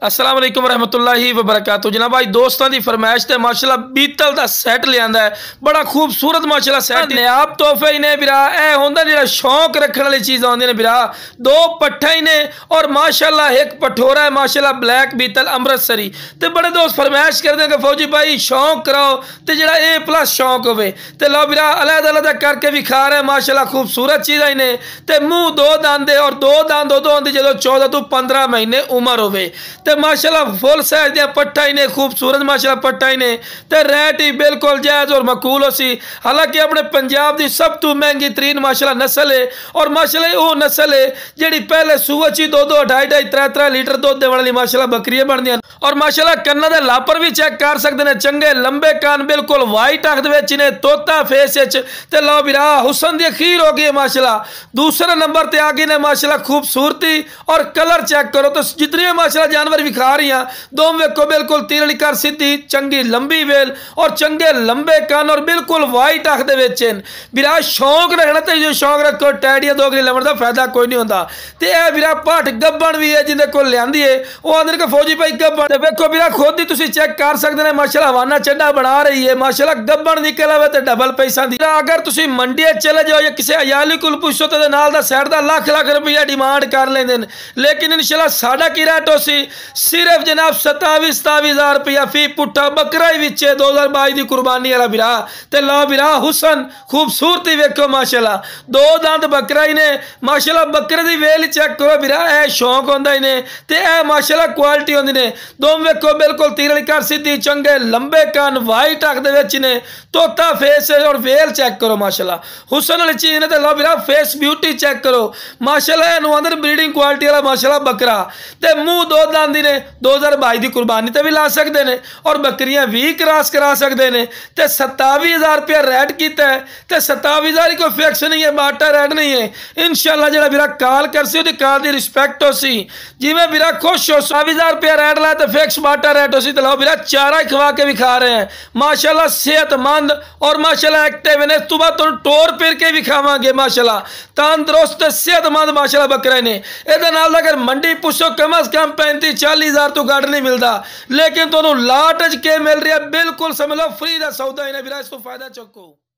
अस्सलाम वालेकुम रहमतुल्लाहि व बरकातहू। जनाब भाई दोस्तों की फरमाइश से माशाल्लाह बीतल का सैट लिया है, बड़ा खूबसूरत माशाल्लाह सैट नायाब तोहफे ही ने बिरा। यह होंदा जिहड़ा शौक रखने वाली चीज़ आउंदी ने बिरा। दो पट्ठा ही ने और माशाल्लाह एक पठोरा है माशाल्लाह ब्लैक बीतल अमृतसरी। तो बड़े दोस्त फरमाइश करते हैं कि फौजी भाई शौक कराओ तो जिहड़ा A+ शौक होवे ते लो बिरा अलग अलग करके विखा रहे माशाल्लाह खूबसूरत चीज़ ही ने। ते मुँह दो दांदे और दो दांद उदों होंदी जदों 14 तो 15 महीने उम्र होवे। ते माशाल्लाह फुल साइज दियां पट्ठा ही ने, खूबसूरत माशाल्लाह पट्ठा ही ने। ते रेट ही बिल्कुल जायज़ और मकूल हो सी। हालांकि अपने पंजाब की सब तो महंगी तरीन माशाल्लाह नस्ल है और माशाल्लाह वो नस्ल है जिहड़ी पहले सूए च 2-2 2.5 3-3 लीटर दुध देने वाली माशाल्लाह बकरियां बनदियां। और माशाल्लाह कन्ना दे लापर भी चेक कर सकते हैं, चंगे लंबे कान बिल्कुल वाइट अख दे ने, तोता फेस ते लो बिरा हुसन दी अखीर हो गई है माशाल्लाह। दूसरे नंबर ते आ गई ने माशाल्लाह खूबसूरती और कलर चेक करो तो जितनी माशाल्लाह जानवर विखा रही हैं दो वेखो बिल्कुल तीरली कर सीधी चंगी लंबी वेल और चंगे लंबे कान और बिल्कुल वाइट अख दे बिरा। शौक रखना तो जो शौक रखो टैडिया दोगरी लवण का फायदा कोई नहीं होता। तो यह बिरा पट गब्बन भी है जिंदे को लियांदी है वो आंदे कि फौजी भाई गब्बन वेखो बिरा खुद ही तुम चेक कर सकते हैं माशाल्लाह हवाना चड्डा बना रही है माशाल्लाह गब्बन निकल आवे तो डबल पैसा दी। अगर तुम मंडी चले जाओ या किसी अयाली को पूछो तो नाल दा साइड का लाख लाख रुपया डिमांड कर लेंदे ने, लेकिन इंशाल्लाह साडा की रेट हो सी सिर्फ जनाब 27-27,000 रुपया फी पुट्ठा बकरा ही विचे 2022 की कुर्बानी वाला बिरा। ते लो बिरा हुसन खूबसूरती वेखो माशाल्लाह दो दांत बकरा ही ने माशाल्लाह। बकरे की वेल चेक करो बिरा, यह शौक होंदा ही ने ते यह माशाल्लाह क्वालिटी होंदी ने। दो वेखो बिल्कुल तीरली कर सीधी चंगे लंबे कान वाइट अख दे विच ने, तोता फेस और वेल चेक करो माशाल्लाह हुसन वाली चीज़ ने। ते लो बिरा फेस ब्यूटी चेक करो माशाल्लाह इहनूं आंदे ब्रीडिंग क्वालिटी वाला माशाल्लाह बकरा। ते मुँह दो दांदी ने 2022 की कुर्बानी ते भी ला सकते हैं और बकरियां भी क्रॉस करा सकते हैं। तो 27,000 रुपया रेट किया है तो 27,000 कोई फिक्स नहीं है, बाटा रेट नहीं है। इंशाल्लाह जो बिरा कॉल कर सी उसकी कॉल की रिस्पैक्ट हो सी जिमें बिरा खुश हो 27,000 रुपया रेट लाया तो फिक्स बाटा रेट हो सी। तो लो बिरा चारा ही खवा के भी खा रहे हैं माशाल्लाह सेहतमंद और माशाल्लाह एक्टिव ने। सुबह तो टोर फिर के भी खावे माशाल्लाह तंदुरुस्त सेहतमंद माशाल्लाह बकरे ने। ये अगर मंडी पूछो कम अज कम 35-40,000 तो घट नहीं मिलता, लेकिन तुहानू लाट च के मिल रहा बिल्कुल समझ लो फ्री का सौदा इन्हें बिरा। इस तो फायदा चुको।